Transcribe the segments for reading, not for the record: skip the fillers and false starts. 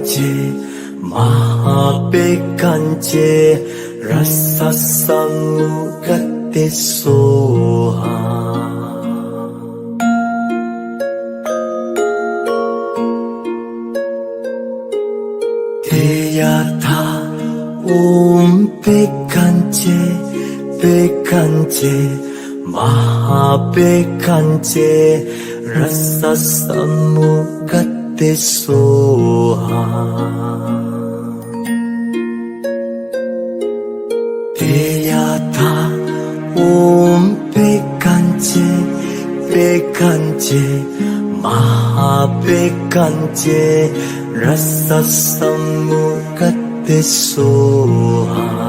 간제 마하백간제 라사사무가테소하 대야타 옴백간제 백간제 마하백간제 라사사무가테소하 대야타 옴백간제 백간제 마하백간제 라사사무가테소하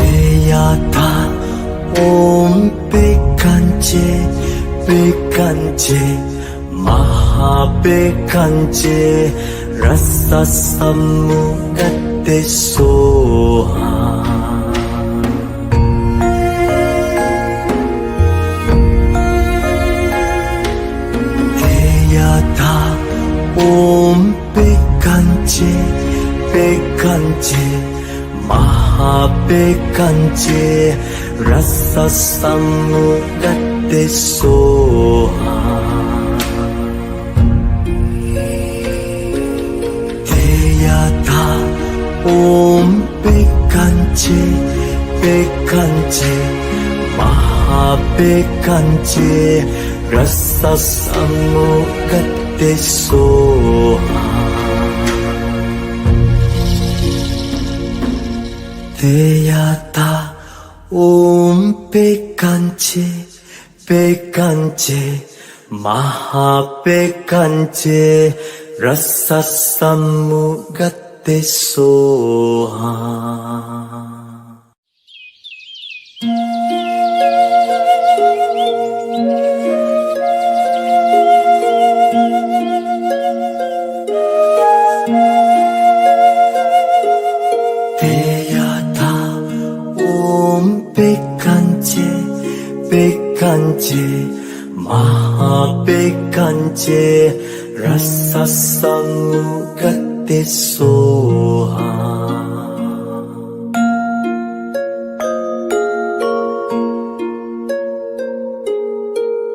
대야타 옴백간제 백간제 마하백간제 라사사무가테소하 대야타 옴백간제 백간제 마하백간제 라사사무가테소하 대야타 옴백간제 백간제 마하백간제 라사사무가테소하 대야타 옴백간제 백간제 마하백간제 라사사무가테소하 대야타 옴백간제 백간제 마하백간제 라사사무가테소하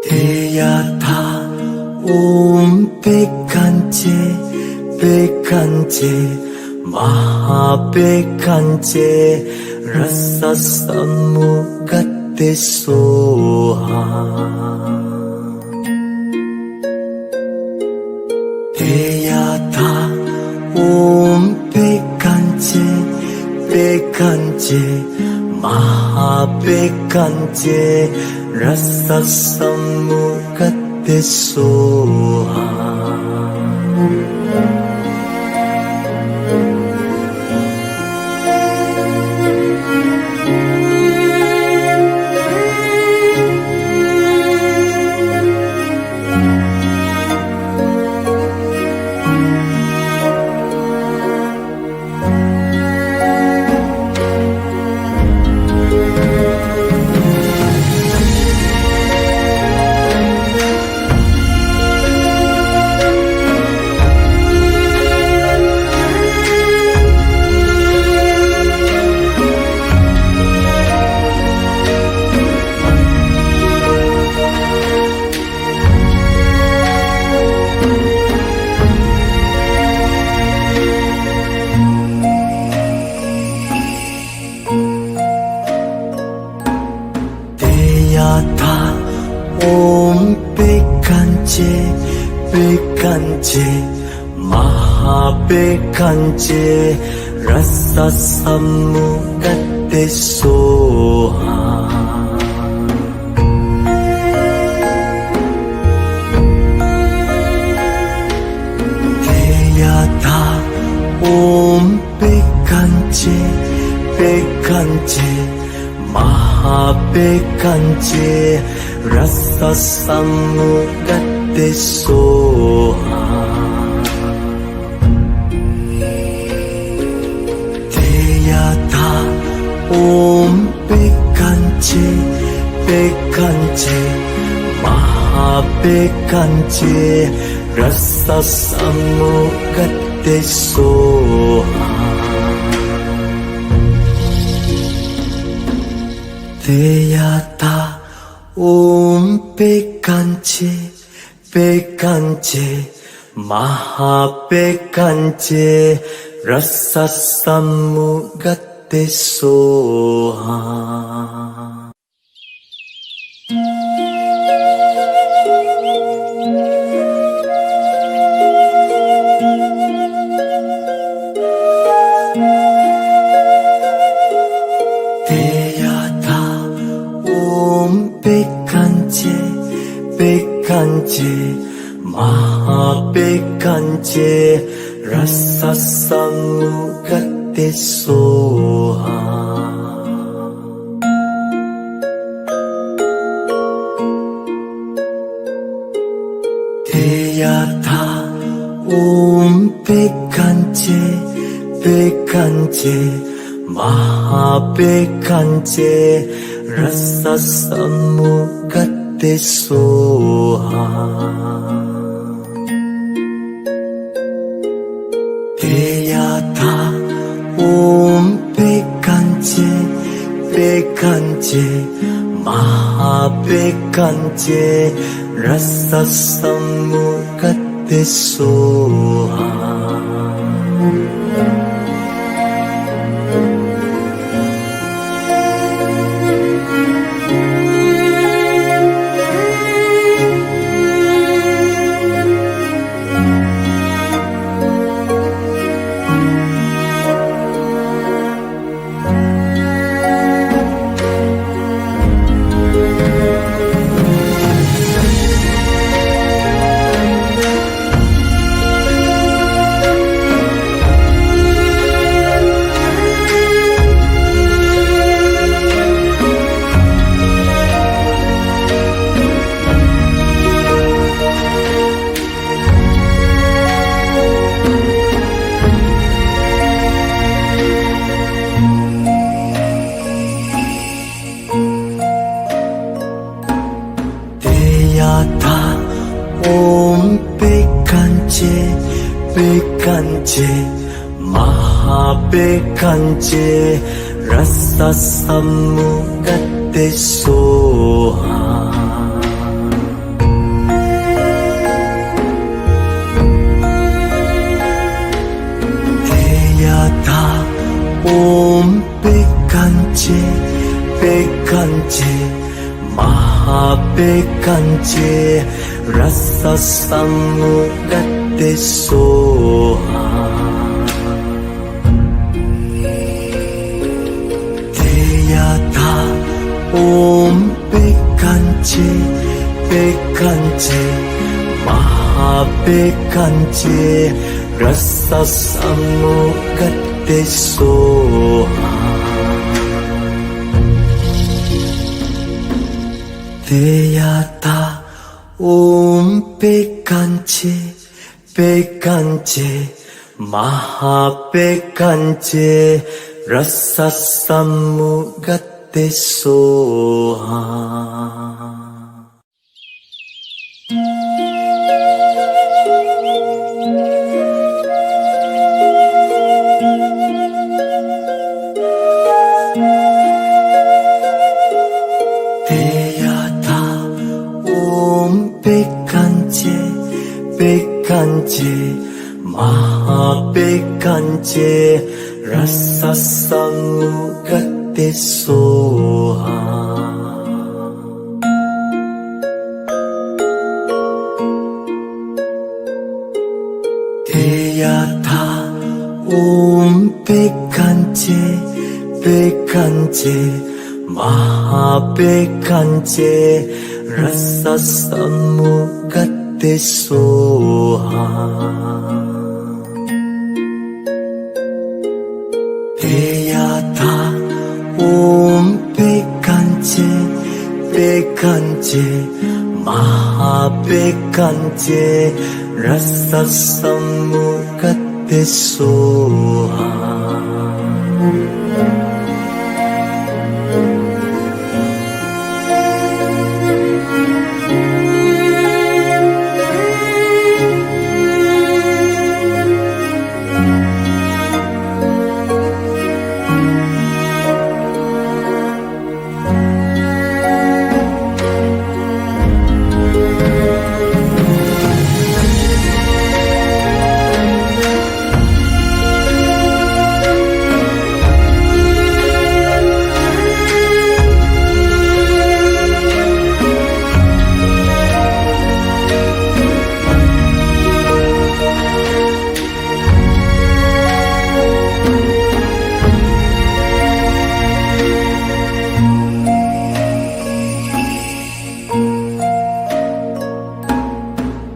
대야타 옴백간제 백간제 마하백간제 라사사무가테소하 대야타 옴백간제 백간제 마하백간제 라사사무가테소하 Mahabekanche Rasa Samugate Soha Teyata Om Bekanche Bekanche Mahabekanche Rasa Samugate Soha Teyata Om Bekanche Bekanche Mahabekanche Rasa Samugate Soha Teyata Om Bekanche Bekanche Mahabekanche Rasa Samugate Soha Teyata Om Bekanche Bekanche Mahabekanche Rasa Samugate Soha Teyata Om Bekanche Bekanche Mahabekanche Rasa Samugate Soha Teyata Om Bekanche Bekanche Mahabekanche Rasa Samugate Soha Teyata Om Bekanche Bekanche Mahabekanche Rasa Samugate Soha Teyata Om Bekanche Bekanche Mahabekanche Rasa Samugate Soha Teyata Om Bekanche Bekanche Mahabekanche Rasa Samugate Soha Teyata Om Bekanche Bekanche Mahabekanche Rasa Samugate Soha Teyata Om Bekanche Bekanche Mahabekanche Rasa Samugate Soha Teyata Bekanje, Bekanje, Mahabekanje, Rasa Samugate Soha. Deyata Om Bekanje, Bekanje, Mahabekanje, Rasa Samugate Soha.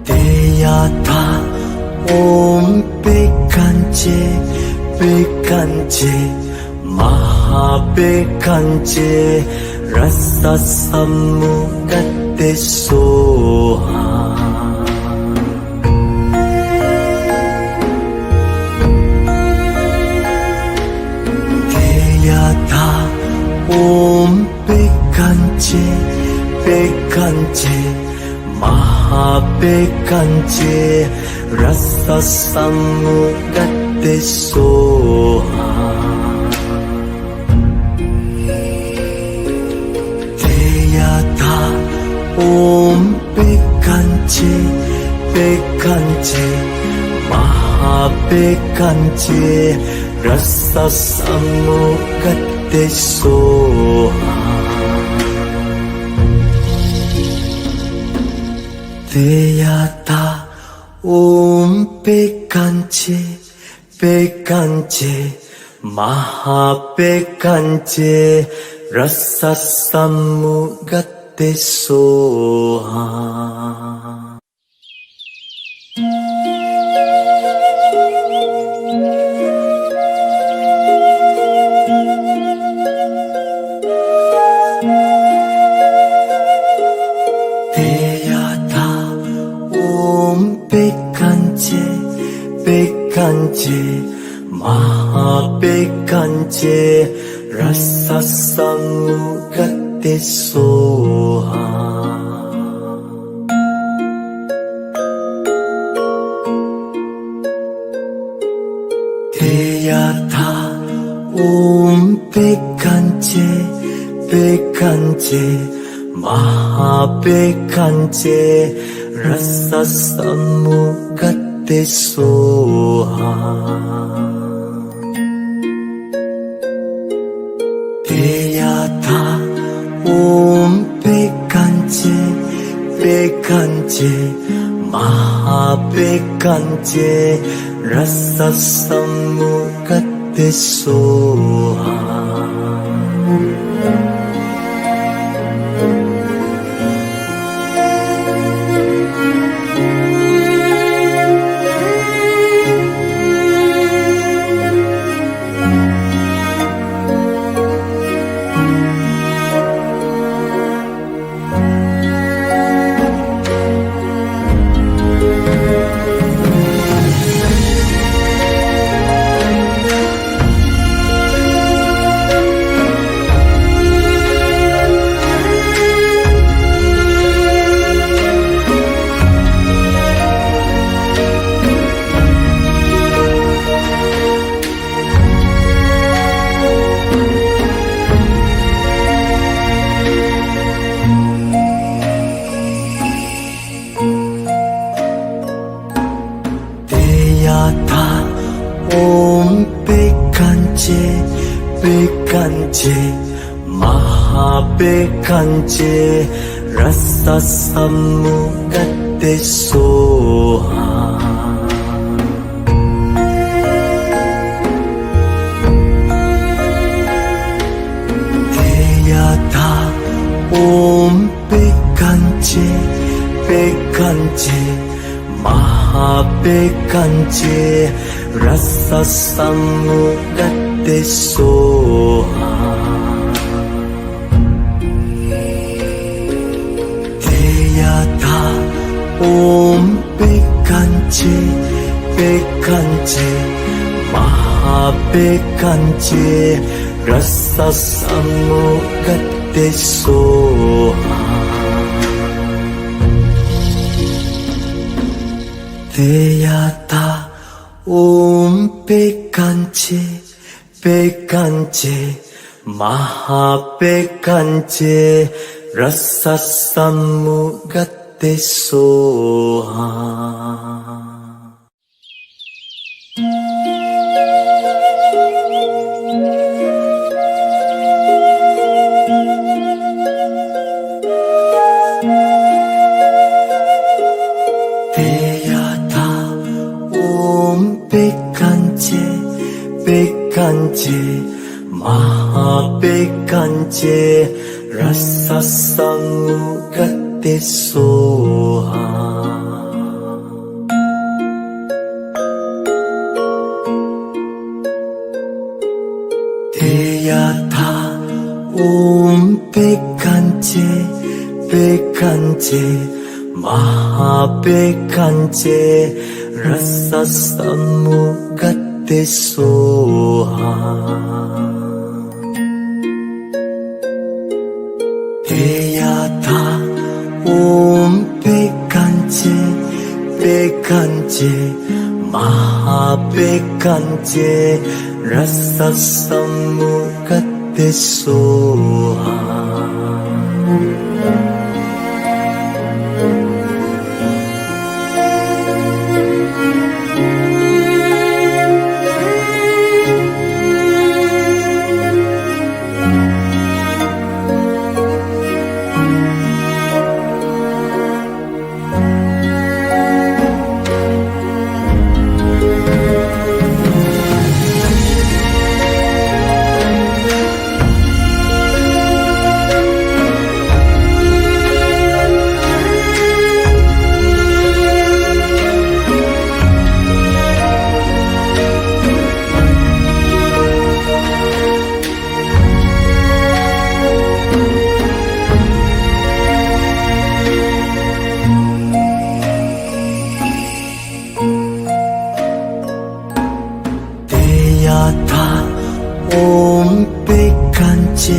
Deyata Om Bekanje, Bekanje, Mahabekanje, Rasa Samugate Soha. Deyata Om Bekanje, Bekanje, Mahabekanje, Rasa Samugate Soha. Deyata Om Bekanje, Bekanje, Mahabekanje, Rasa Samugate Soha. Deyata Om Bekanje, Bekanje, Mahabekanje, Rasa Samugate Soha. Deyata Om Bekanje, Bekanje, Mahabekanje, Rasa Samugate Soha. Deyata Om Bekanje, Bekanje, Mahabekanje, Rasa Samugate Soha. Deyata Om Bekanje, Bekanje, Mahabekanje, Rasa Samugate Soha. Bekanje, Mahabekanje, Rasa Samugate Soha. 백한지 마하백한지 라사삼무가떼소하 대야다 옴백한지 백한지 마하백한지 라사삼무가떼소하 대야다 옴백한지 백한지 마하백한지 라사삼무가떼소하 백한지 마하백한지 라사삼무가떼소하 대야다 옴백한지 백한지 마하백한지 라사삼무가떼소하 대야다 옴백한지 백한지 마하백한지 라사삼무가떼소하 대야다 옴백한지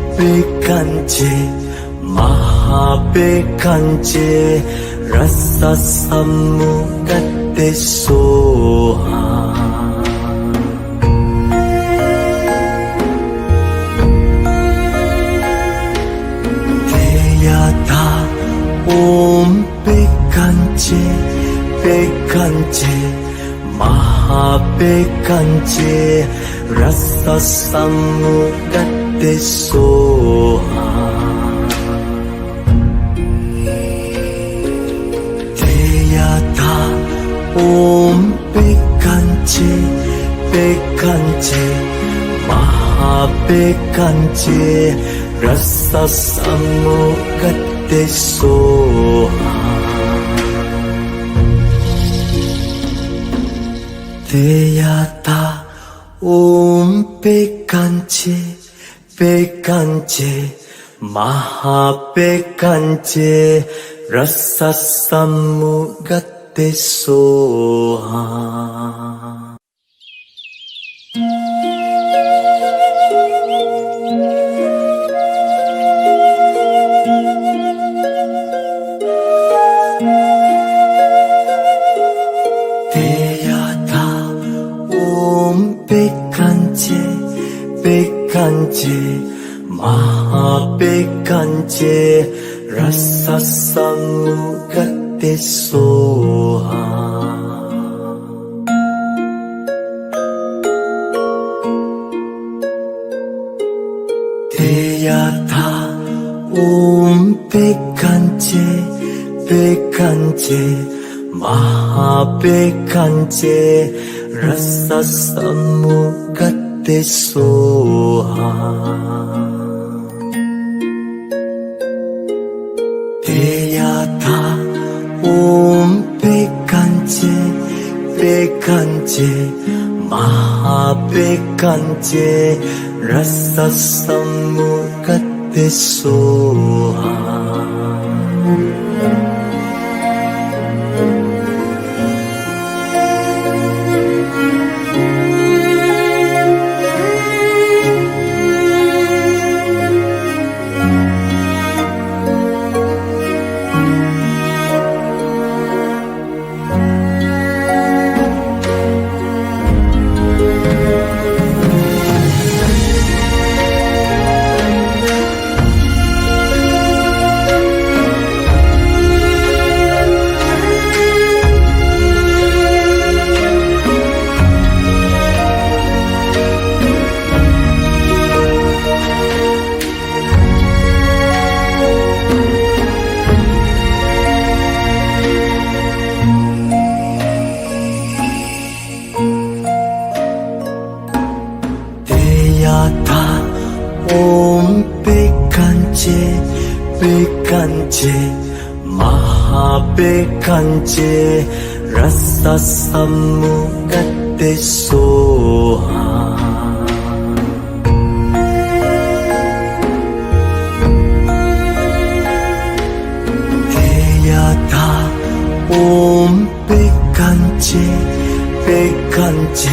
백한지 마하백한지 라사삼무가떼소하 대야다 옴백한지 백한지 마하백한지 라사삼무가떼소하 대야다 옴백한지 백한지 마하백한지 라사삼무가떼소하 대야다 옴백한지 백한지 마하백한지 라사삼무가떼소하 백한지 백한지 마하백한지 라사삼무가떼소하 대야다 옴백한지 백한지 마하백한지 라사삼무가떼소하 대야타 옴백간제 백간제 마하백간제 라사삼무갓데소하 대야타 옴백간제 백간제 마하백간제 라사삼무갓데소하 대야타 옴백간제 백간제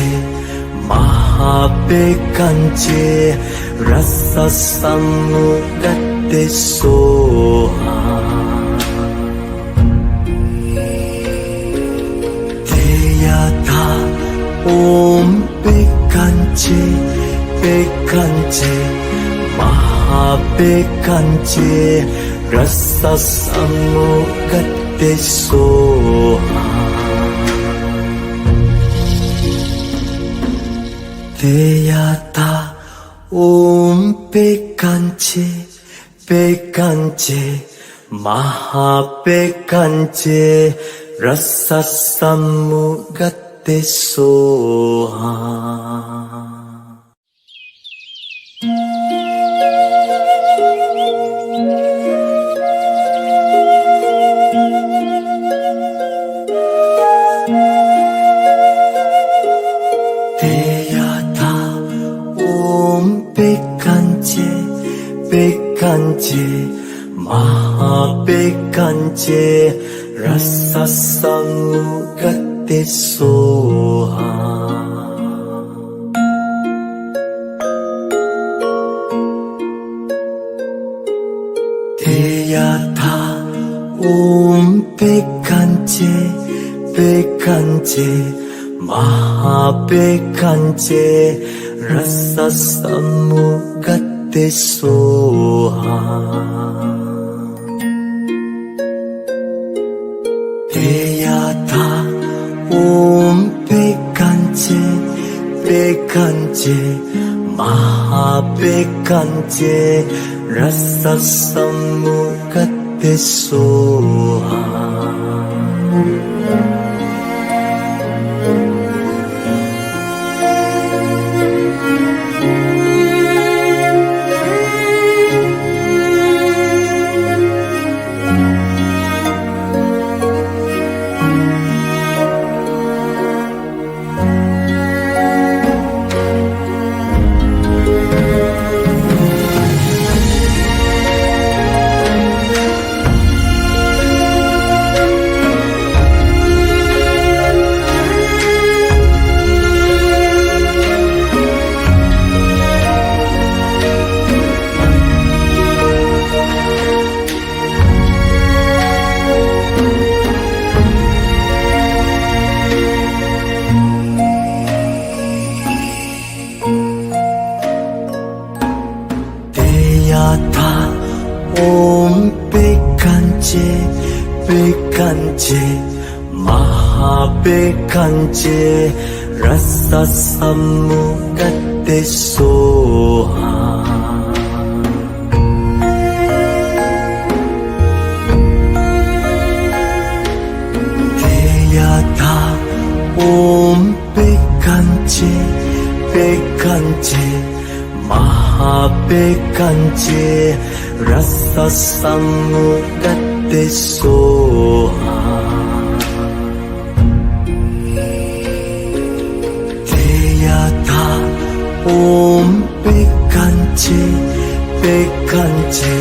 마하백간제 라사삼무갓데소하 대야타 옴백간제 백간제 마하백간제 라사삼무갓데소하 대야타 옴백간제 백간제 마하백간제 라사삼무갓데소하 대야타 옴백간제 백간제 마하백간제 라사삼무갓데소하 대야타 옴백간제 백간제 마하백간제 라사삼무갓데소하 대야타 옴백간제 백간제 마하백간제 라사삼무갓데소하 대야타 옴백간제 백간제 마하백간제 라사삼무갓데소하 대야타 옴백간제 백간제 마하백간제 라사삼무갓데소하 gatte soha Deyata Om Bekanje Bekanje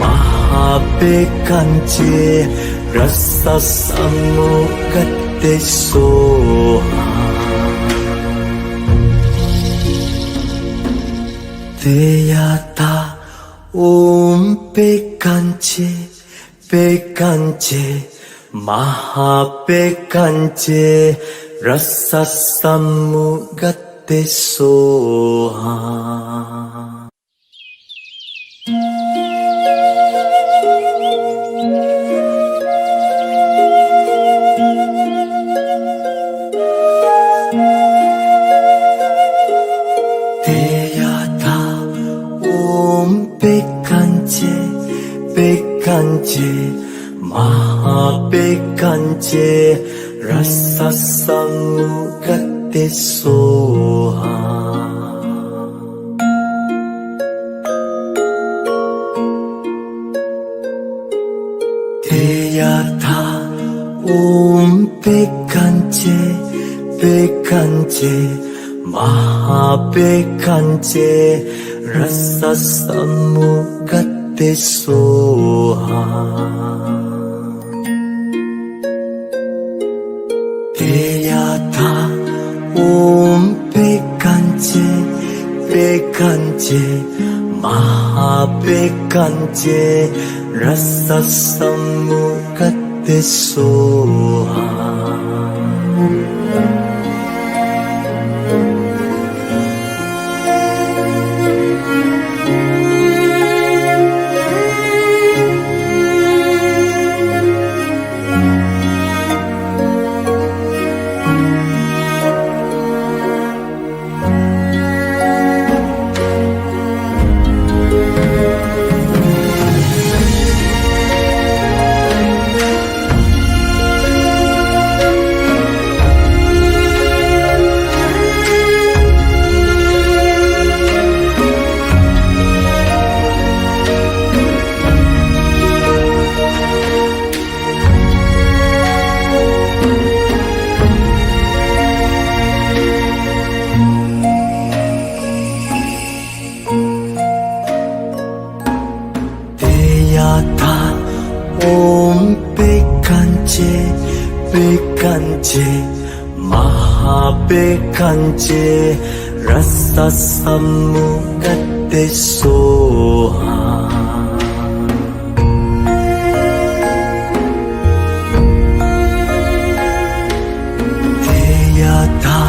Mahabekanje Rasa Samugate Soha Deyata Om Bekanje Bekanje Mahabekanje Rasa Samugate Soha Deyata Om Bekanje Bekanje Mahabekanje Rasa Samugate Soha Deyata Om Bekanje Bekanje Mahabekanje Rasa Samugate Soha Deyata Om Bekanje Bekanje Mahabekanje Rasa Samugate Soha Deyata Om Bekanje Bekanje Mahabekanje Rasa Samugate Soha Deyata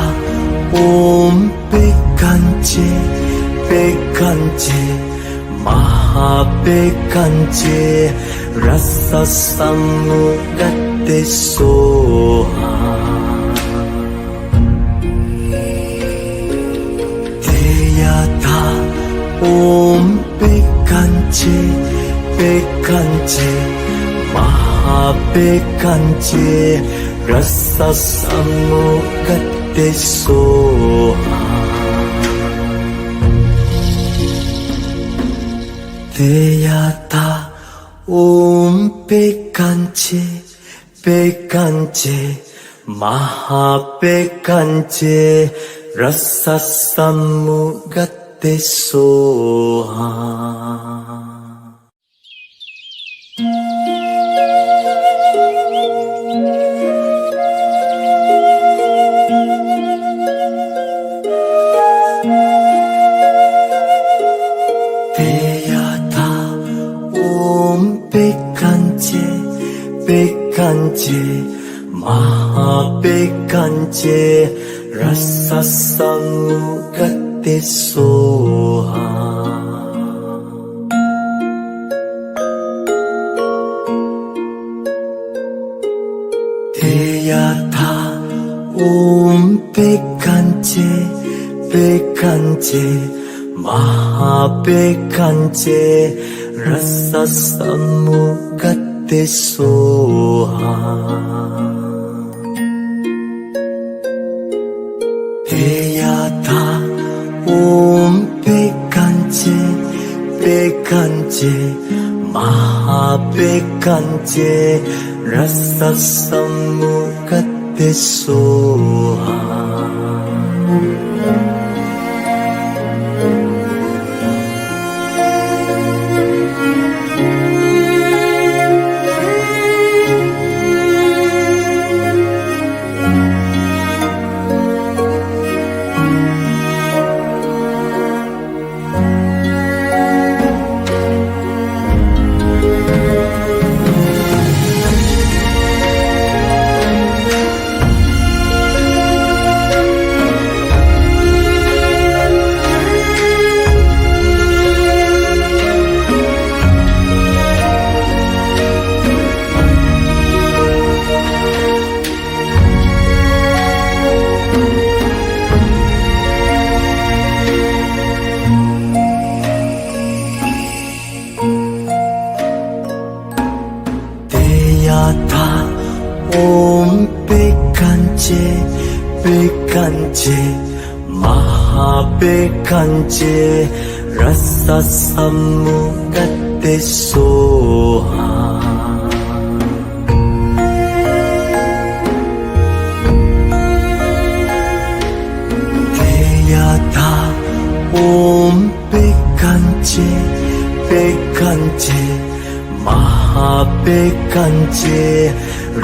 Om Bekanje Bekanje Mahabekanje Rasa Samugate Soha Deyata Om Bekanje Bekanje Mahabekanje Rasa Samugate Soha Deyata Om Bekanje Bekanje Mahabekanje Rasa Samugate Soha Deyata Om Bekanje Bekanje Mahabekanje Rasa Samugate Soha Deyata Om Bekanje Bekanje Mahabekanje Rasa Samugate Soha Deyata Om Bekanje Bekanje Mahabekanje Mahabekanche Rasa Samukate Soha Om Bekanche Bekanche Mahabekanche Rasa Samukate Soha Deyata Om Bekanche Bekanche Mahabekanche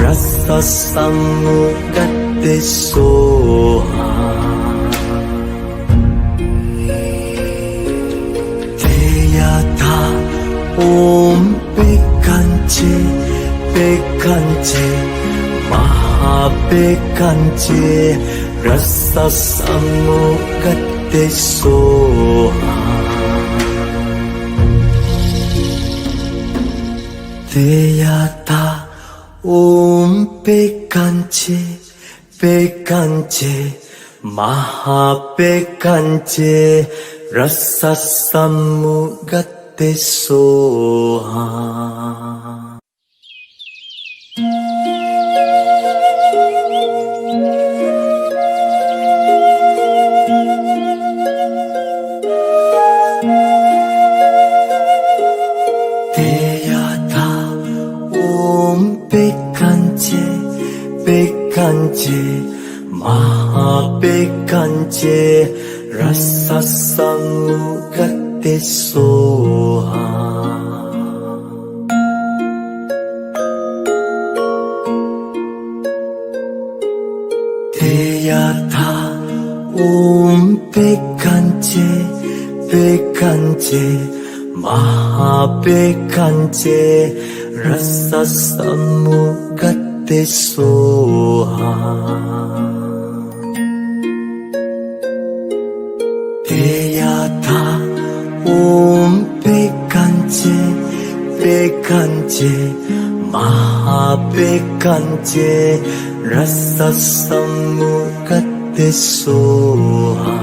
Rasa Samukate Soha Deyata Om Bekanche Bekanche Mahabekanche Rasa Samukate Soha Deyata Om Bekanche Bekanche Mahabekanche Rasa Samukate Soha Bekanche Bekanche Mahabekanche Rasa Samukate Soha Deyata Om Bekanche Bekanche Mahabekanche Rasa Samukate Soha Deyata Om Bekanche Bekanche Mahabekanche Rasa Samukate Soha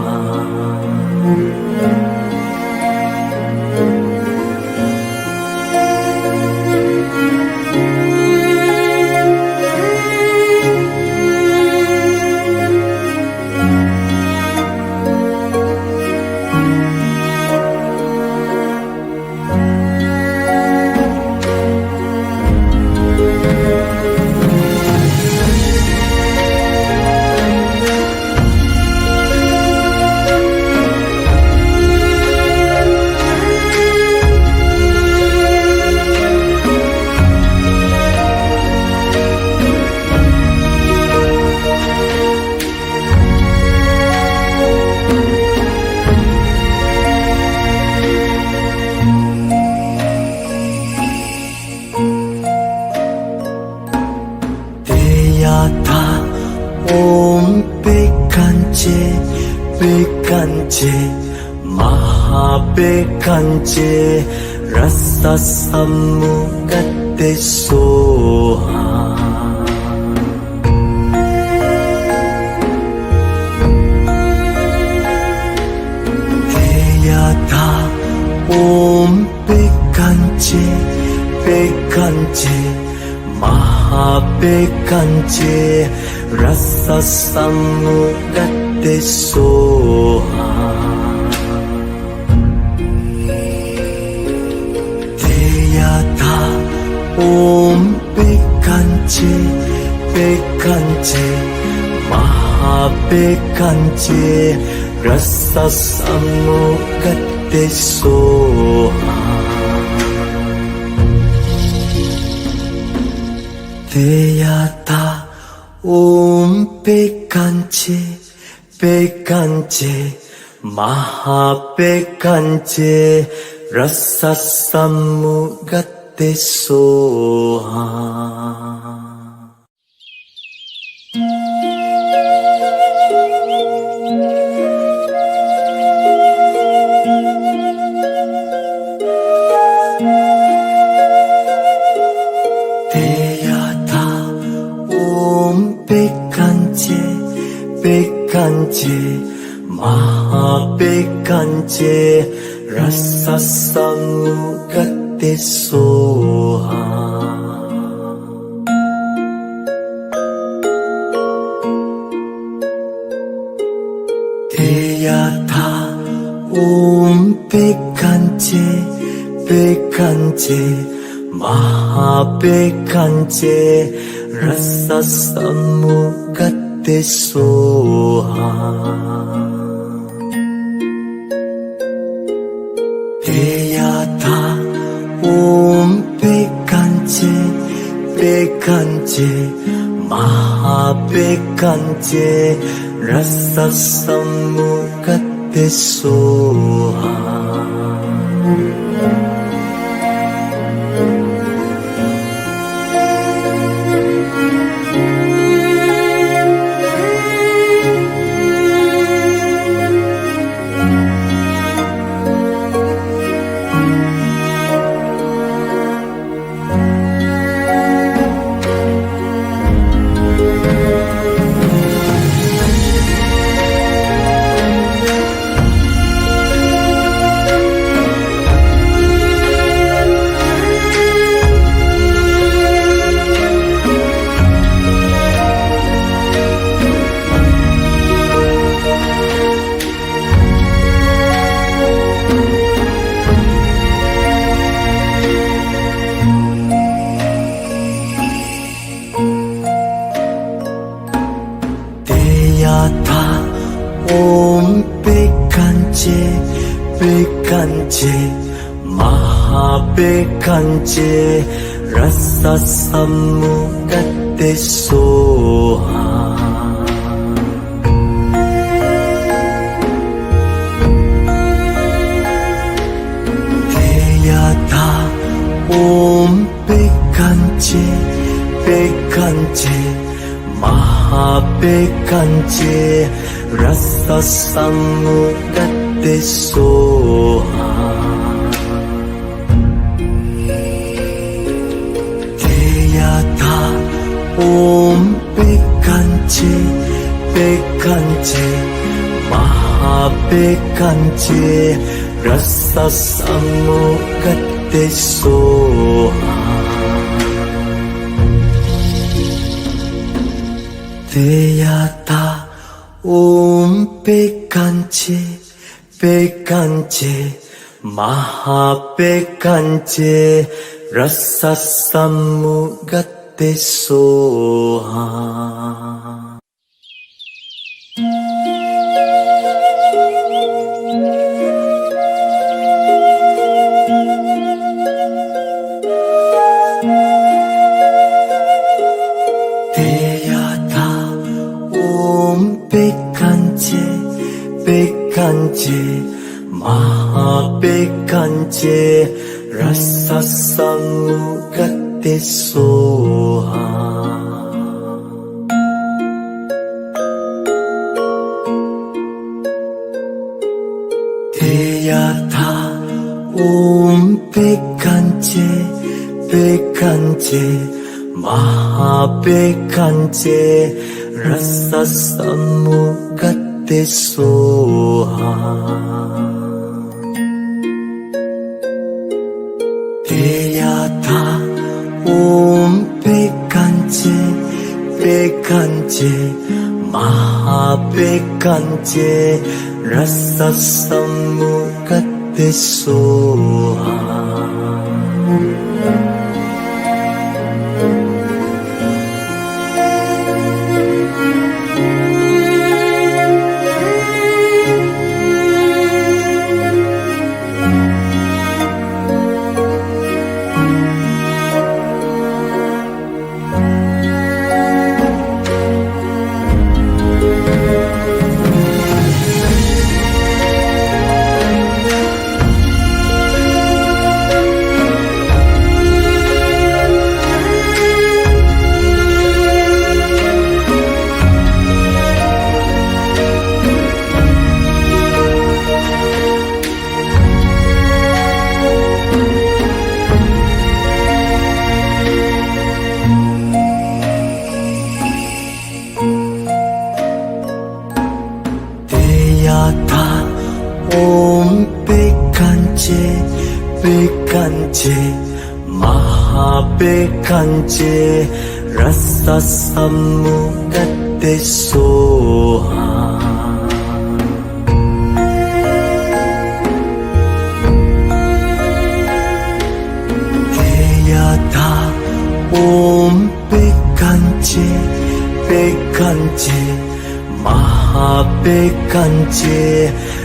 Deyata Om Bekanche Bekanche Mahabekanche Rasa Samukate Soha Deyata Om Bekanche Bekanche Mahabekanche Rasa Samukate Soha Deyata 옴 백한제 백한제 마하백한제 라사사무가테소하 대야타 옴 백한제 백한제 마하백한제 라사사무가테소하 백한제 마하백한제 라사사무가테소하 대야타 옴 백한제 백한제 마하백한제 라사사무가테소하 대야타 옴 백한제 백한제 마하백한제 라사사무가테소하 대야타 옴 백한제 백한제 마하백한제 라사사무가테소하 대야타 옴 백한제 백한제 마하백한제 라사사무가테소하 대야타 옴 백한제 백한제 마하백한제 라사사무가테소하 대야타 옴 백한제 백한제 마하백한제 라사사무가테소하 백한제 백한제 마하백한제 라사사무가테소하 대야타 옴 백한제 백한제 마하백한제 라사사무가테소하 대야타 옴 백한제 백한제 마하백한제 라사사무가테소하 백한제 백한제 마하백한제 라사삼무갓데소하 대야다 옴백한제 백한제 마하백한제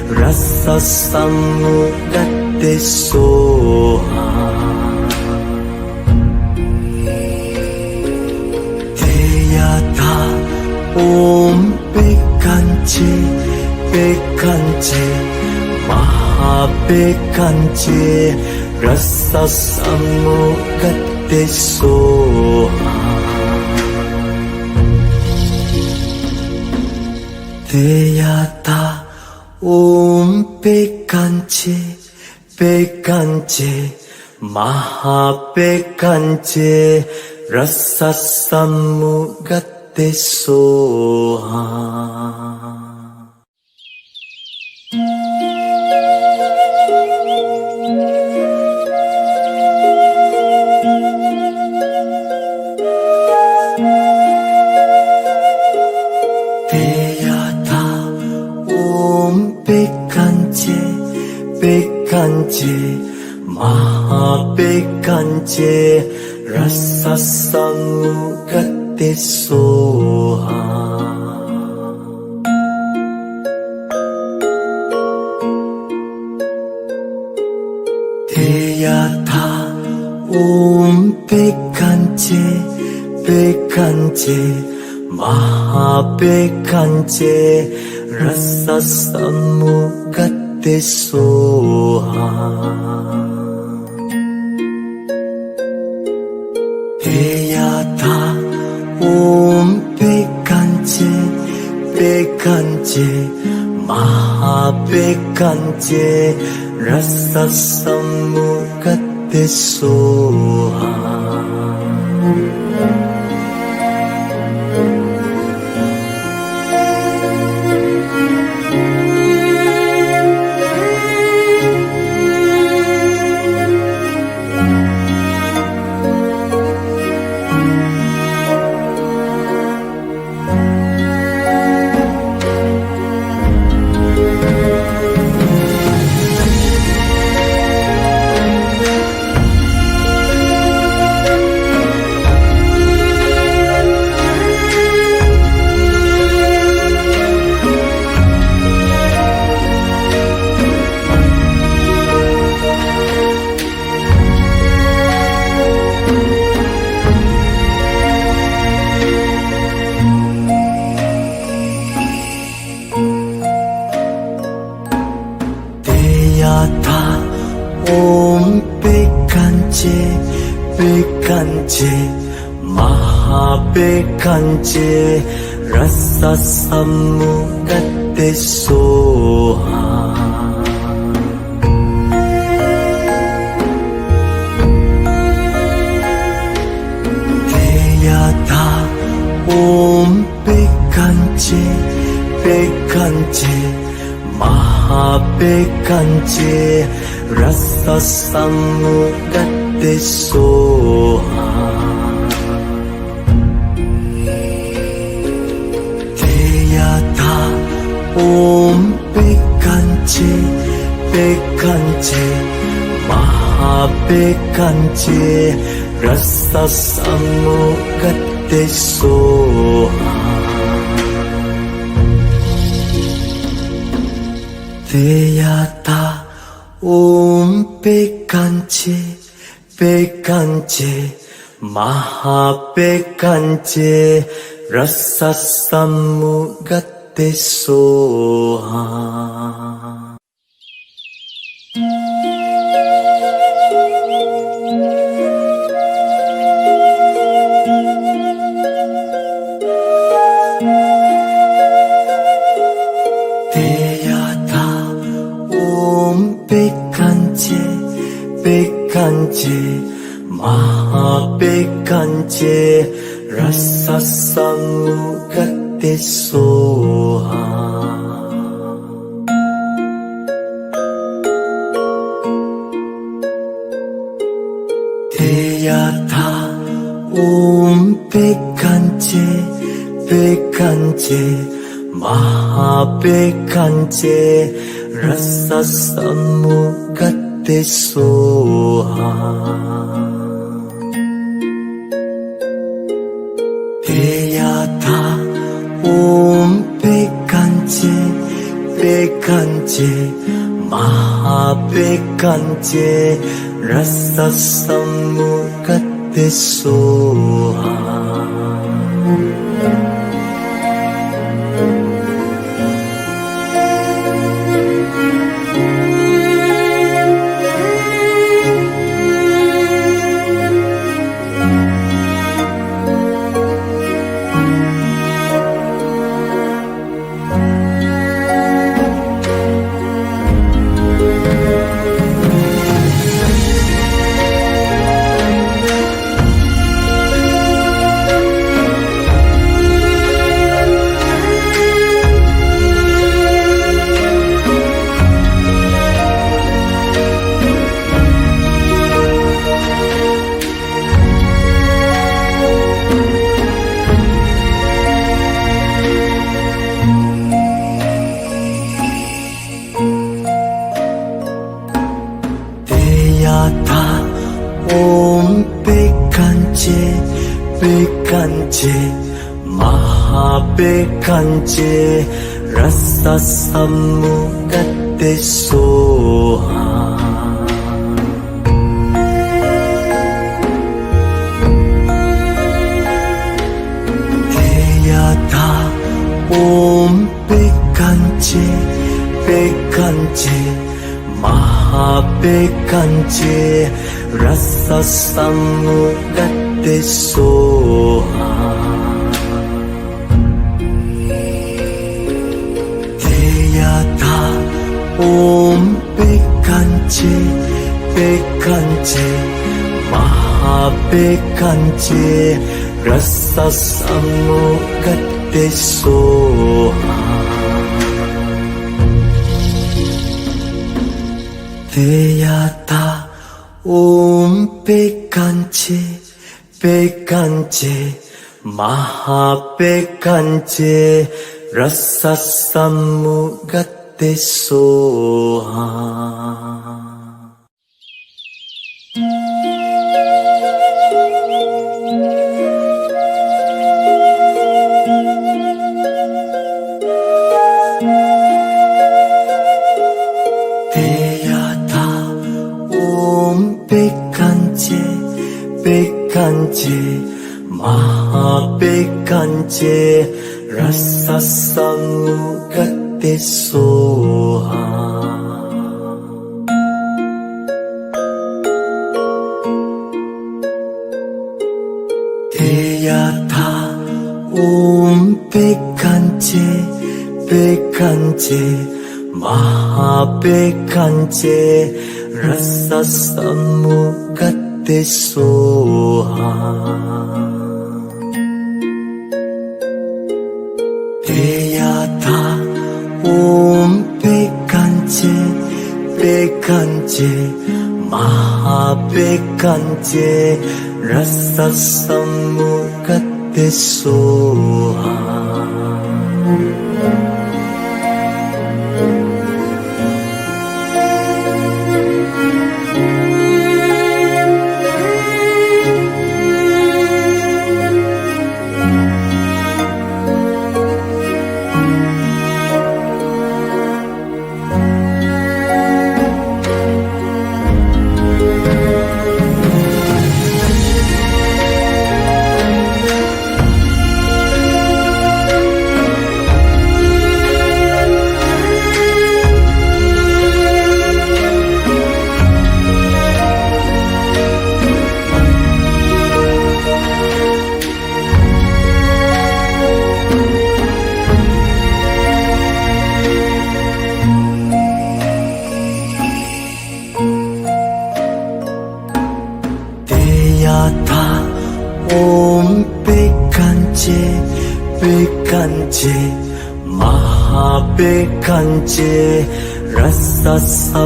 라사삼무갓데소하 대야다 옴백한제 백한제 마하백한제 라사삼무갓데소하 대야다 옴백한제 백한제 마하백한제 라사삼무갓데소하 백한제 마하백한제 라사삼무갓데소하 대야다 옴백한제 백한제 마하백한제 라사삼무갓데소하 대야다 옴백한제 백한제 마하백한제 라사삼무갓데소하 대야다 옴백한제 백한제 마하백한제 라사삼무갓데소하 대야다 옴백한제 백한제 마하백한제 라사삼무갓데소하 대야다 옴백한제 백한제 마하백한제 라사삼무갓데소하 대야다 옴백한제 백한제 마하백한제 라사삼무갓데소하 대야다 옴백한제 백한제 마하백한제 라사삼무갓데소하 베야타 옴백한제 백한제 마백한제 라사사무가테소하 베야타 옴백한제 백한제 마백한제 라사사무가테소하 베야타 옴백한제 백한제 마백한제 라사사무가테소하 베야타 옴백한제 백한제 마백한제 라사사무가테소하 베야타 옴백한제 백한제 마백한제 라사사무가테소하 베야타 옴백한제 백한제 마백한제 라사사무가테소하 백한제 백한제 마백한제 라사사무가테소하 베야타 옴백한제 백한제 마백한제 라사사무가테소하 베야타 옴백한제 백한제 마백한제 라사사무가테소하 백한제 마백한제 라사사무가테소하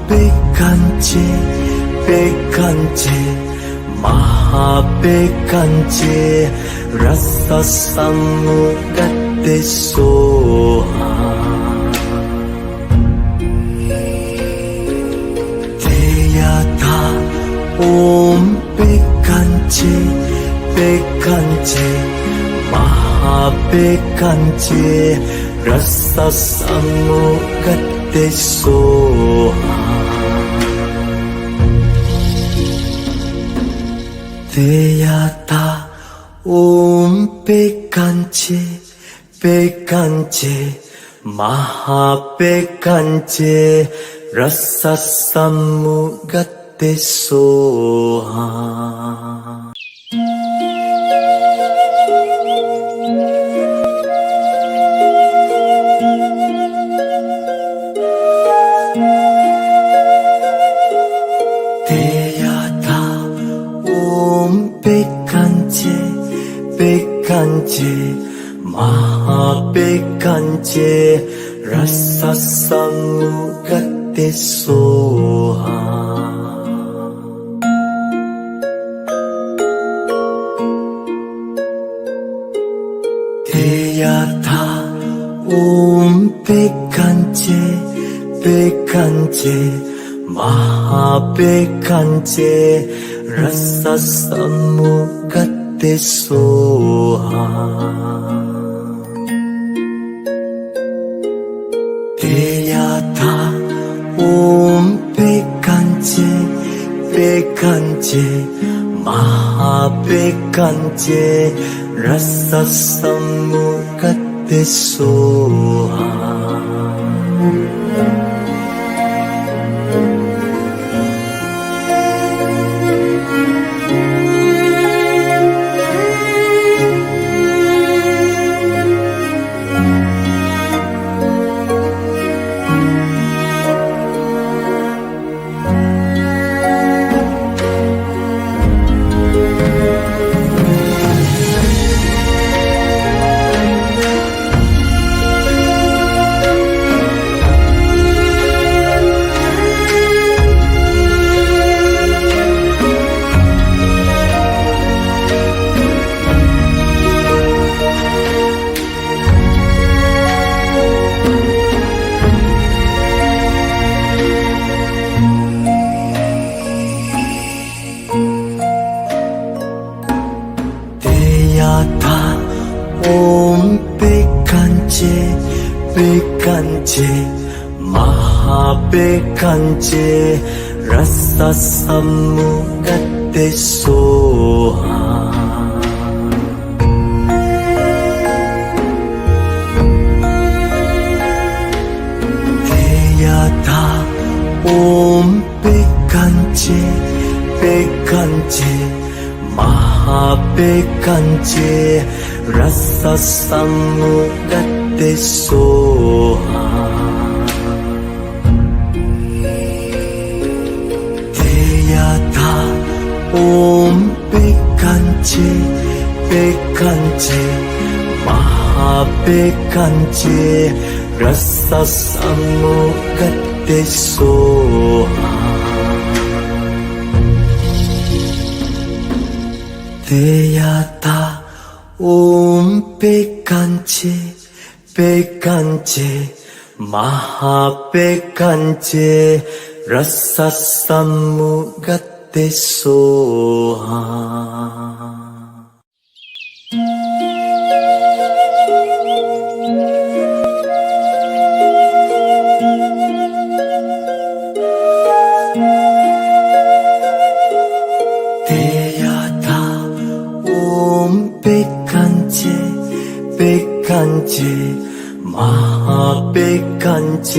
백한제 백한제 마하백한제 라사상무가테소하 대야타 백한제 백한제 마하백한제 라사상무가테소하 대야타 백한제 백한제 마하백한제 라사삼무가테소하 대야타 백한제 백한제 마하백한제 라사삼무가테소하 대야타 백한제 백한제 마하백한제 라사삼무가테소하 대야타 백한제 백한제 마하백한제 라사삼무가테소하 대야타 백한제 백한제 마하백한제 라사삼무가테소하 대야타 백한제 백한제 마하백한제 라사삼무가테소하 대야타 백한제 백한제 마하백한제 라사삼무가테소하 대야타 백한제 백한제 마하백한제 라사삼무가테소하 백한제 백한제 마하백한제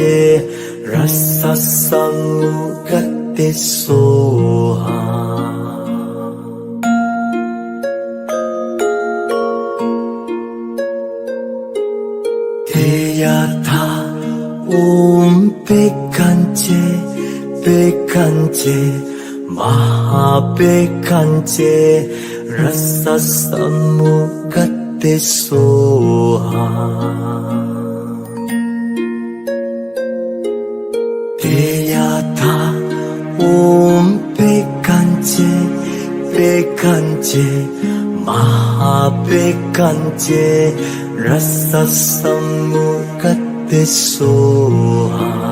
라사삼무가테소하 대야타 백한제 백한제 마하백한제 라사삼무가테소하 대야타 옴백간제 백간제 마하백간제 라사삼무갓데소하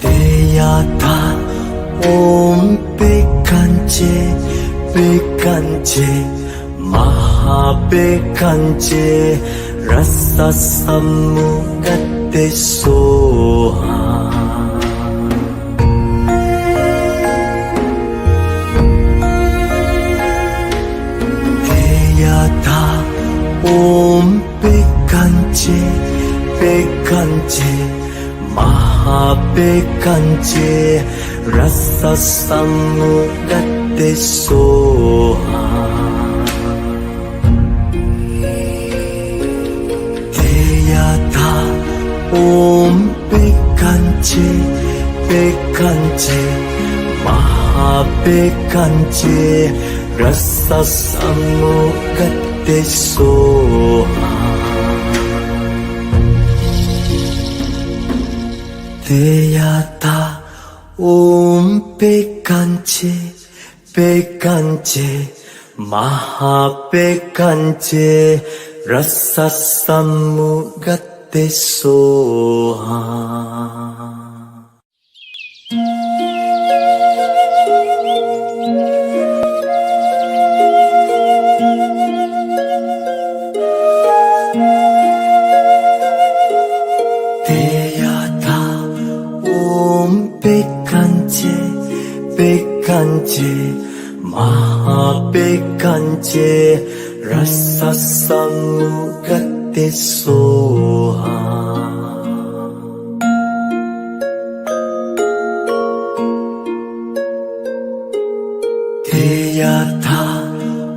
대야타 옴백간제 백간제 마하백간제 라사삼무갓데소하 대야타 옴백간제 백간제 마하백간제 라사삼무갓데소하 대야타 옴백간제 백간제 마하백간제 라사삼무갓데소하 대야타 옴백간제 백간제 마하백간제 라사삼무갓데소하 백간제 백간제 마하백간제 라사삼무갓데소하 대야타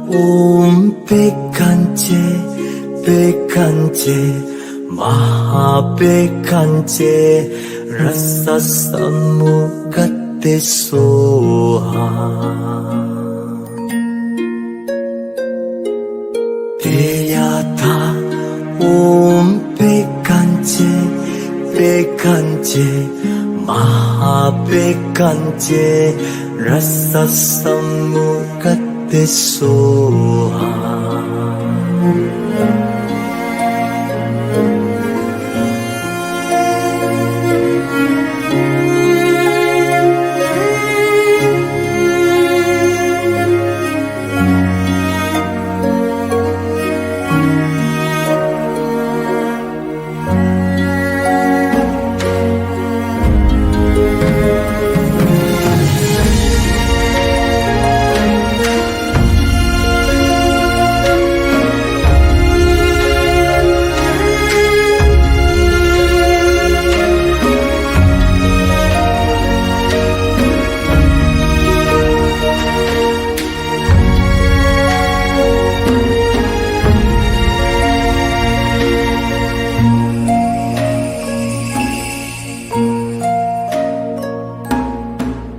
옴백간제 백간제 마하백간제 라사삼무갓데소하 대야타 옴백간제 백간제 마하백간제 라사삼무갓데소하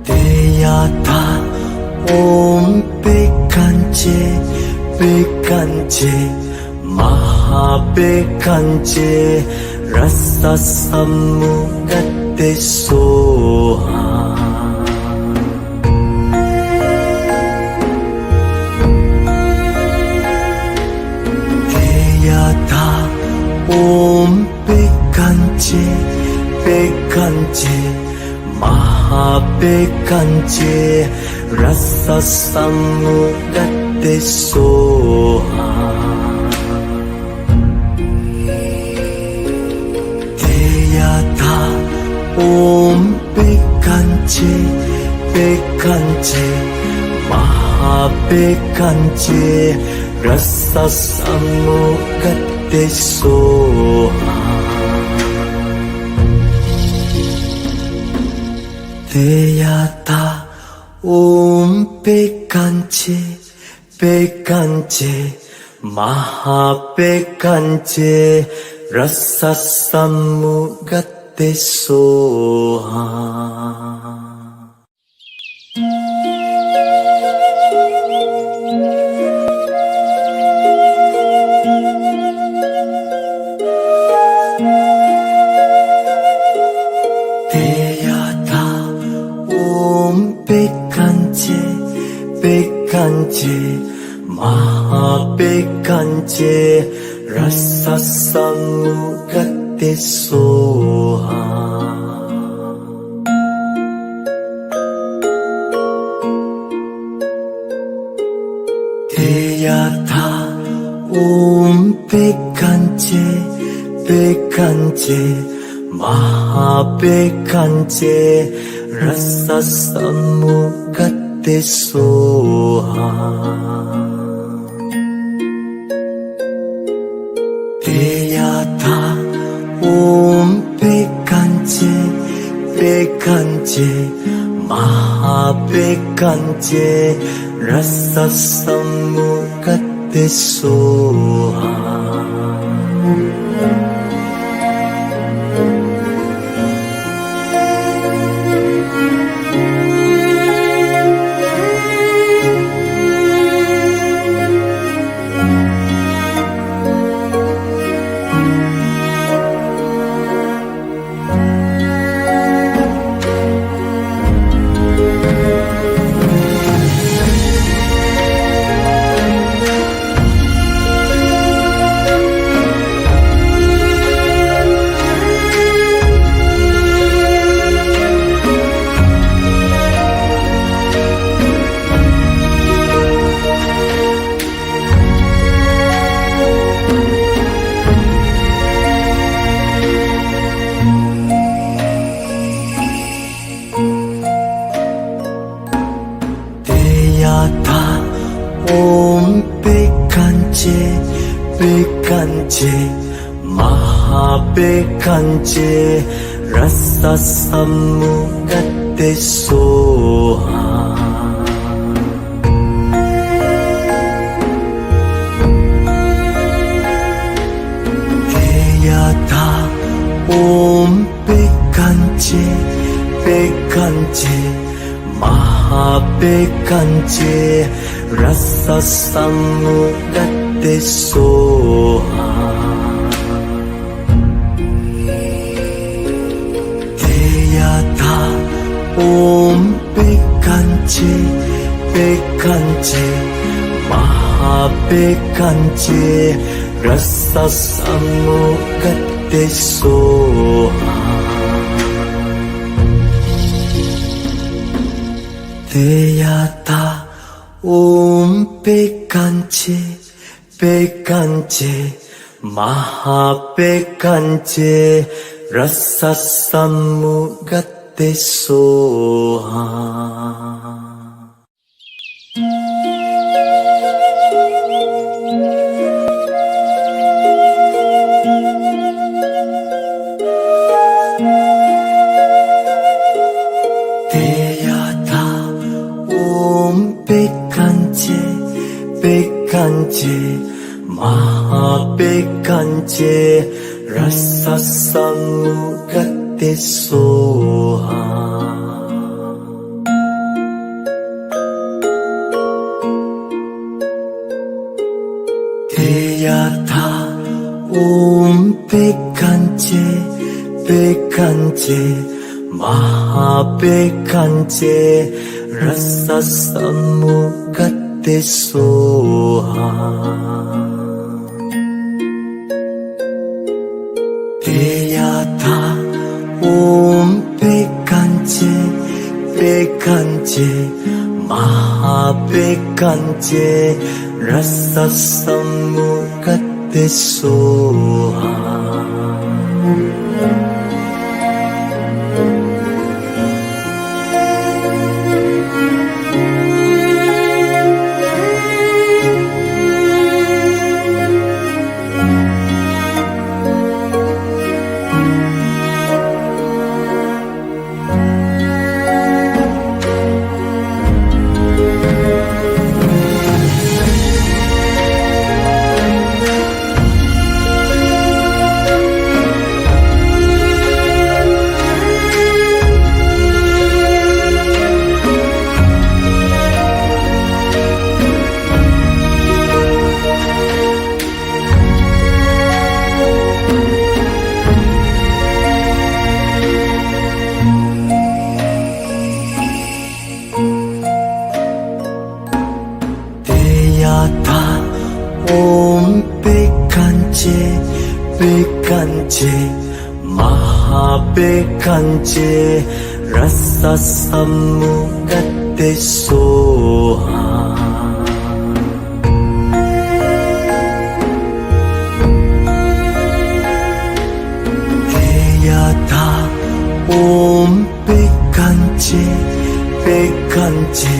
대야타 옴백간제 백간제 마하백간제 라사삼무갓데소하 대야타 옴백간제 백간제 Mahapekanche rasa samugate soha Teyata Om Pekanche Pekanche Mahapekanche rasa samugate soha Teyata Om Pekanche Pekanche Mahapekanche rasa samugate soha Pekanche, Pekanche, Mahapekanche, rasa samugate soha. Teyata Om Pekanche, Pekanche, Mahapekanche, rasa samugate soha Teyata Om Pekanche Pekanche Mahapekanche rasa samugate soha Teyata Om Pekanche Pekanche Mahapekanche rasa samugate soha Teyata Om Pekanche Pekanche Mahapekanche rasa samugate soha Teyata Om Pekanche Pekanche Mahapekanche rasa samugate soha Teyata Om Pekanche Pekanche Mahapekanche rasa samugate soha Pekanche, Pekanche, Mahapekanche rasa samugate soha Teyata Om Pekanche Pekanche Mahapekanche rasa samugate soha Teyata Om Pekanche Bekanje Mahabekanje Rasa Samukate Soha Om Bekanje Bekanje Mahabekanje Rasa Samukate Soha Deyata Om Bekanje Bekanje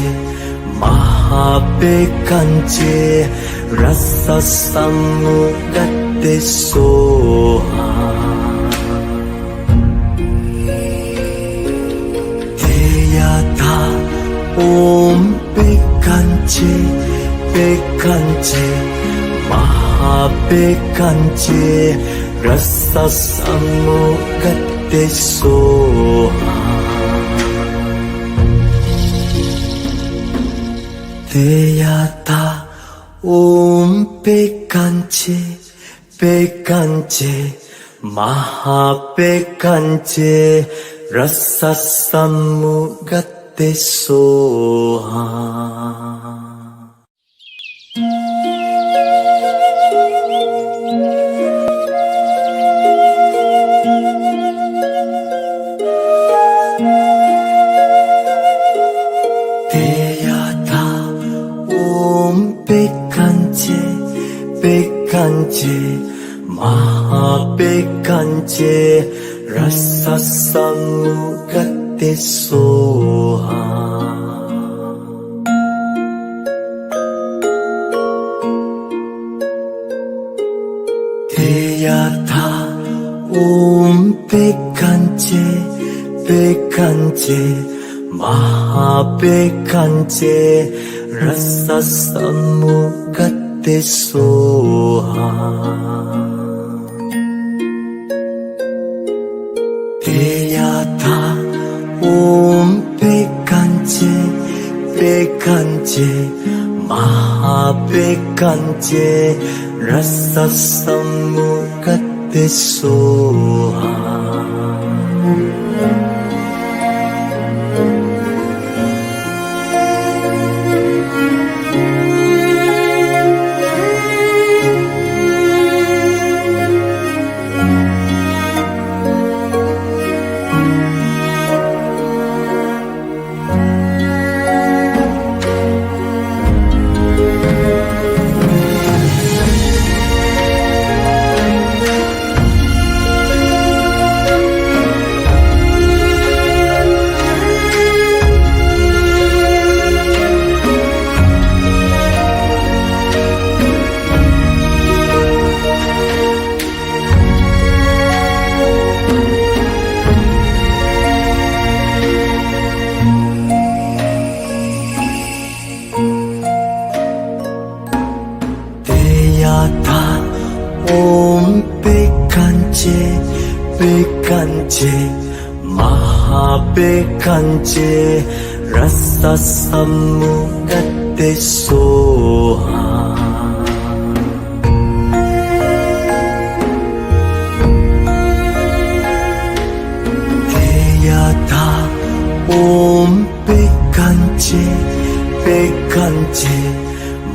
Mahabekanje Rasa Samukate Soha Deyata Om Bekanje Bekanje Mahabekanje Rasa Samukate Soha Deyata Om Bekanje Bekanje Mahabekanje Rasa Samukate Soha Bekanje Bekanje Mahabekanje Rasa Samukate Soha Deyata Om Bekanje Bekanje Mahabekanje Rasa Samukate Soha Deyata Om Bekanje Bekanje Mahabekanje Rasa Samukate Soha Om Bekanje Bekanje Mahabekanje Rasa Samukate Soha Deyata Om Bekanje Bekanje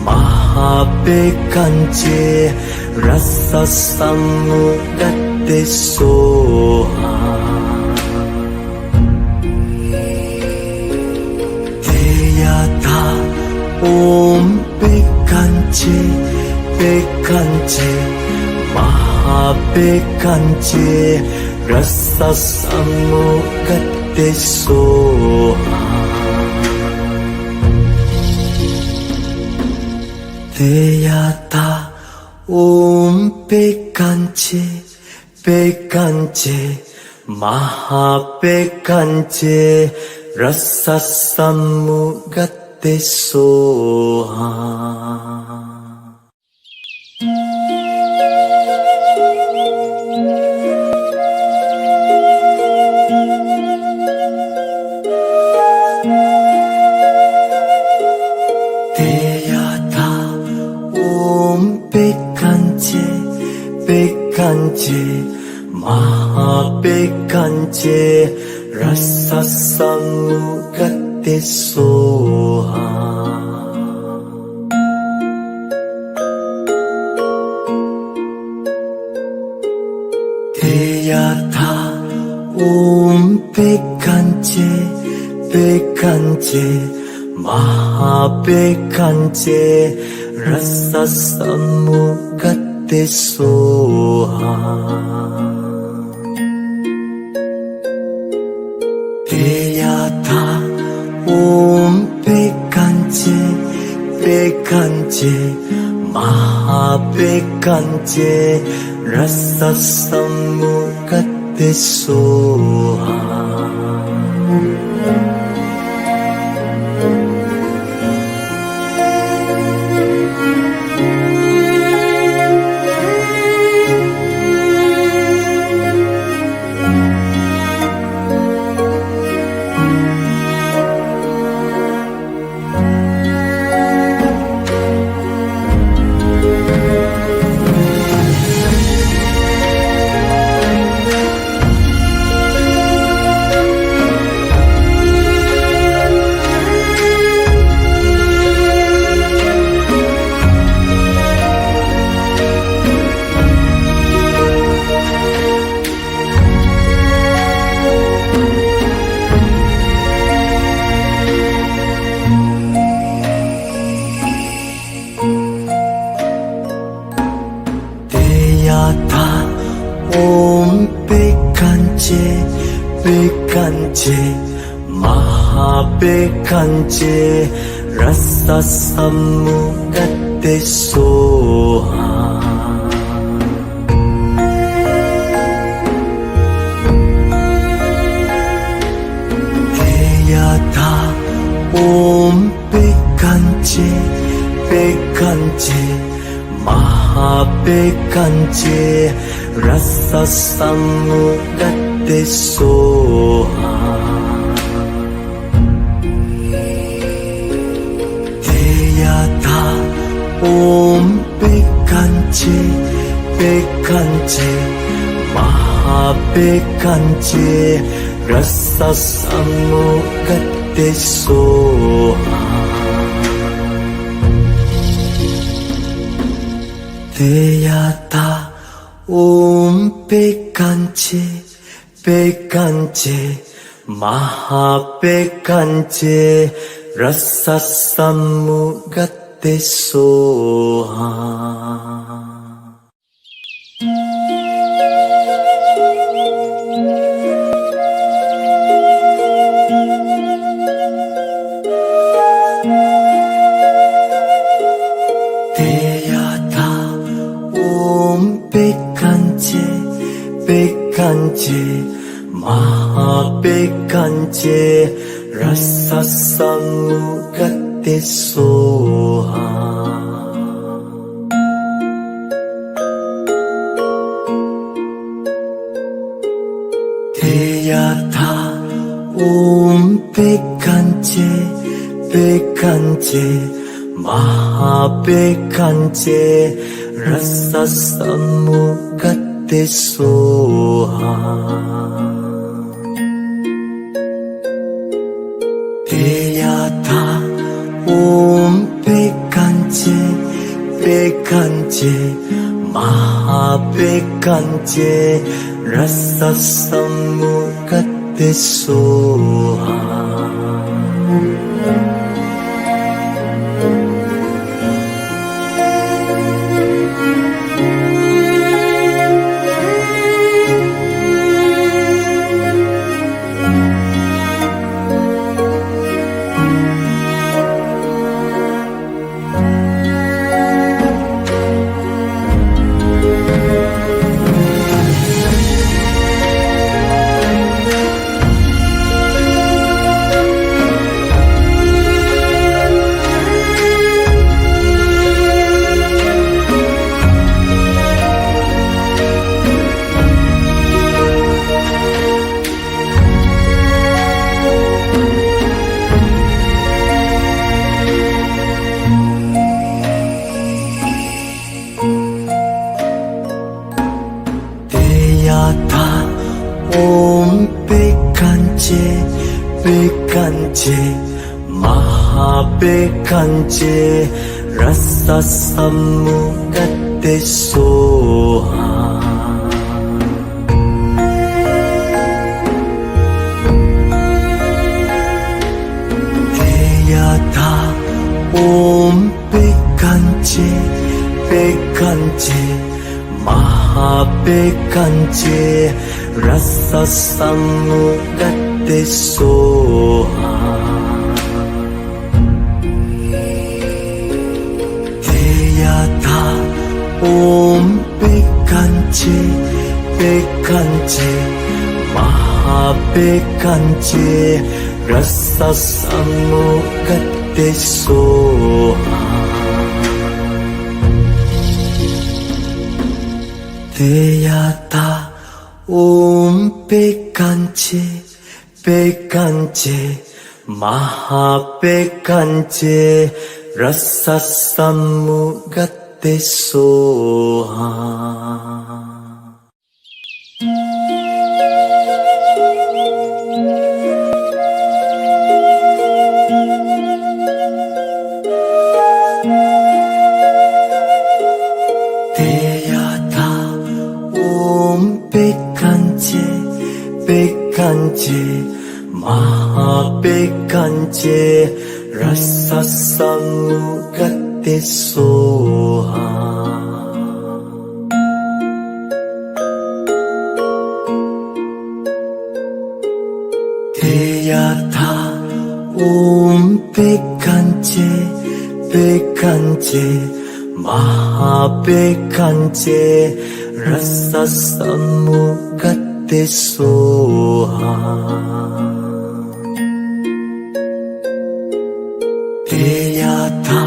Mahabekanje Rasa Samukate Soha 백한지 백한지 마하백한지 라사사무갓데소하 대야다 백한지 백한지 마하백한지 라사사무갓데소하 대야다 백한지 백한지 마하백한지 라사사무갓데소하 대야다 백한지 백한지 마하백한지 라사사무갓데소하 대야다 백한지 백한지 마하백한지 라사사무갓데소하 대야다 백한지 백한지 마하백한지 라사사무갓데소하 대야다 백한지 백한지 마하백한지 라사사무갓데소하 대야다 백한지 백한지 마하백한지 라사사무갓데소하 대야다 백한지 백한지 마하백한지 라사사무갓데소하 대야다 백한지 백한지 마하백한지 라사사무갓데소하 대야다 백한지 백한지 마하백한지 라사사무갓데소하 대야다 백한지 백한지 마하백한지 라사사무갓데소하 Deyata Om Bekanje Bekanje Mahabekanje Rasa Samugate Soha Deyata Om Bekanje Bekanje Mahabekanje Rasa Samugate Soha Deyata Om Bekanje Bekanje Mahabekanje Rasa Samugate Soha Deyata Om Bekanje Bekanje Mahabekanje Rasa Samugate Soha Deyata Om Bekanje Bekanje Mahabekanje Rasa Samugate Soha Deyata Om Bekanje Bekanje Mahabekanje Rasa Samugate Soha Deyata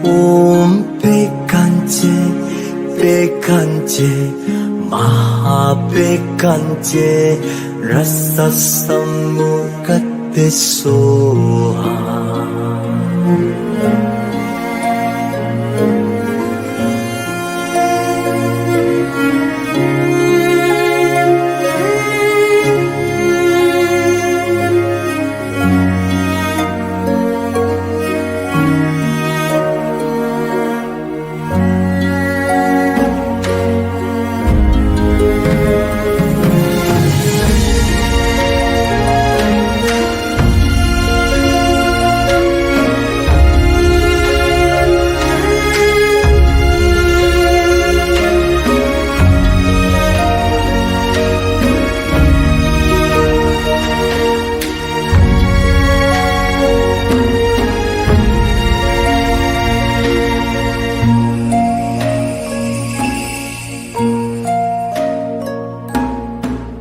Om Bekanje Bekanje Mahabekanje Rasa Samugate Soha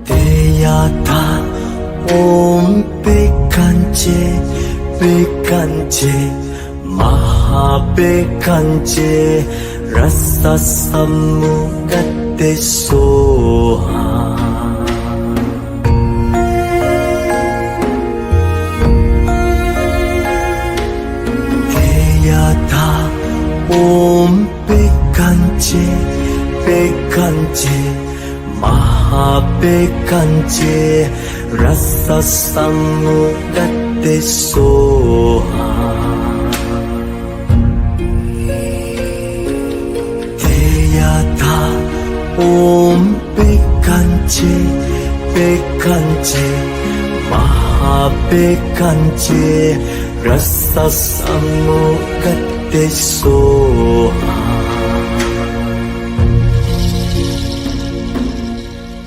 Deyata Om Bekanje Bekanje Mahabekanje Rasa Samugate Soha Deyata Om Bekanje Bekanje Mahabekanje Rasa Samugate Soha Deyata Om Bekanje Bekanje Mahabekanje Rasa Samugate Soha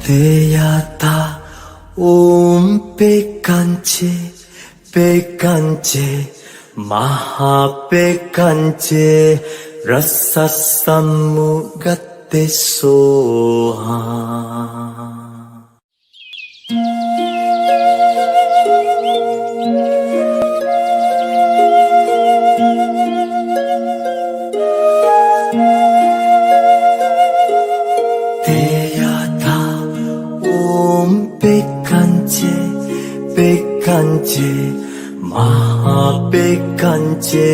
Deyata Om Bekanje Bekanje Mahabekanje Rasa Samugate Soha Deyata Om Bekanje Bekanje Mahabekanje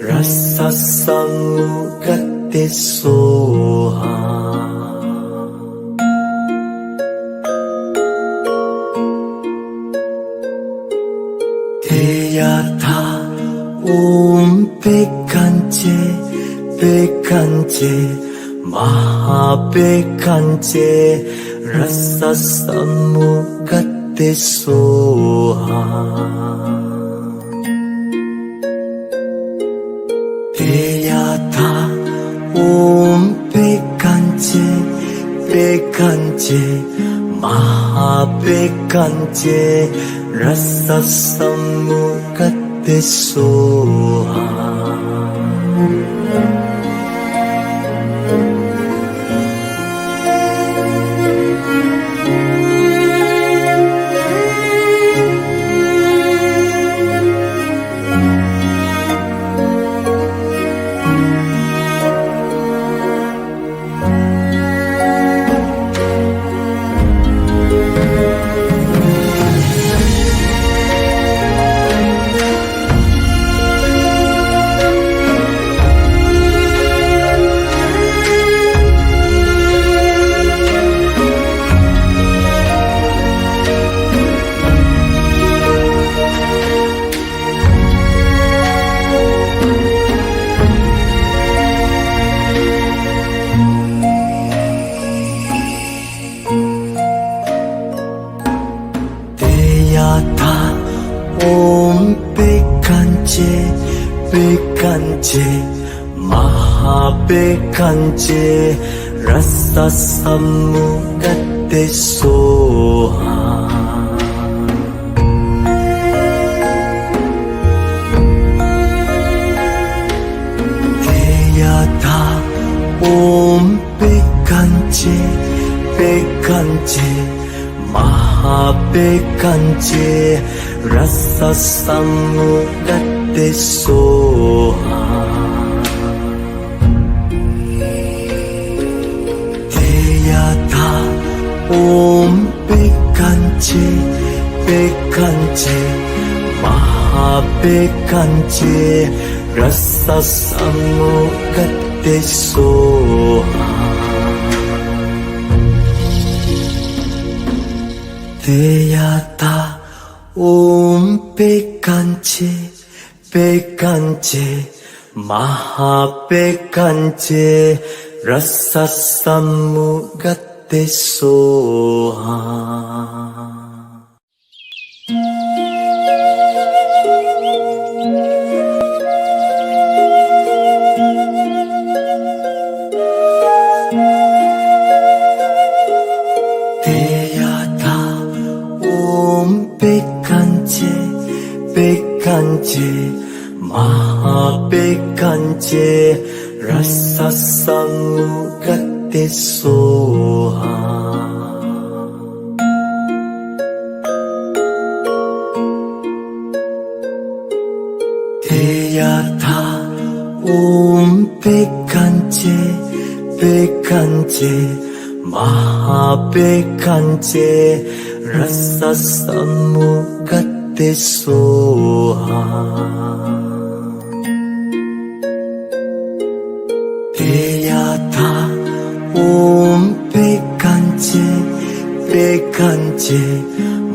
Rasa Samugate Soha Mahapekanche Rasa Samukate Soha Deyata Om Pekanche Pekanche Mahapekanche Rasa Samukate Soha Deyata Om Pekanche Pekanche Mahapekanche Rasa Samukate Soha Deyata Om Pekanche Pekanche Mahapekanche Rasa Samukate Soha Deyata Om Pekanche Pekanche Mahapekanche Rasa Samukate Soha Deyata Om Pekanche Pekanche Mahapekanche Rasa Samukate Soha Pekanche Pekanche Mahapekanche Rasa Samukate Soha Deyata Om Pekanche Pekanche Mahapekanche Rasa Samukate Soha Deyata Om Pekanche Pekanche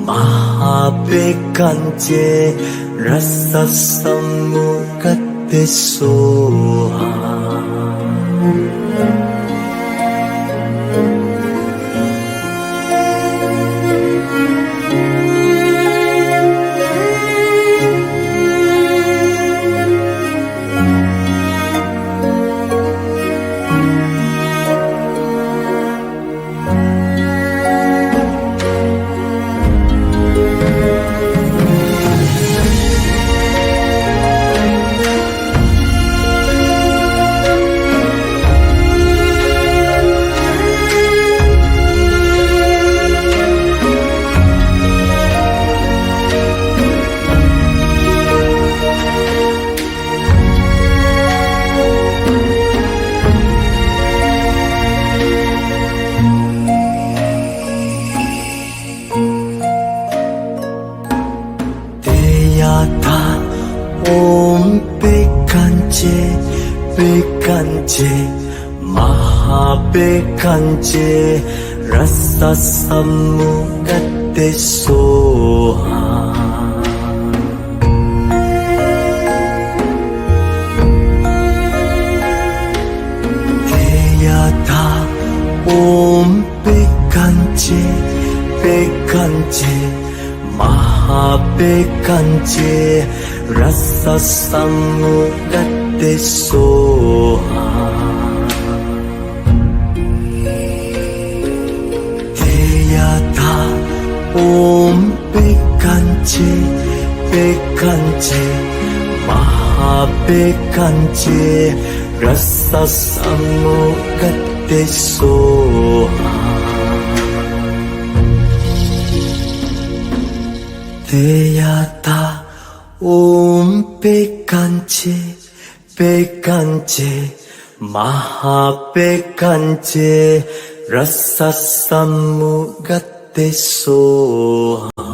Mahapekanche Rasa Samukate Soha Pekanche Mahapekanche Rasa Samukate Soha Om Bekanje Bekanje Mahabekanje Rasa Samugate Soha Teyata Om Bekanje Bekanje Mahabekanje Rasa Samugate Soha Teyata Om Bekanje Bekanje Mahabekanje Rasa Samugate Soha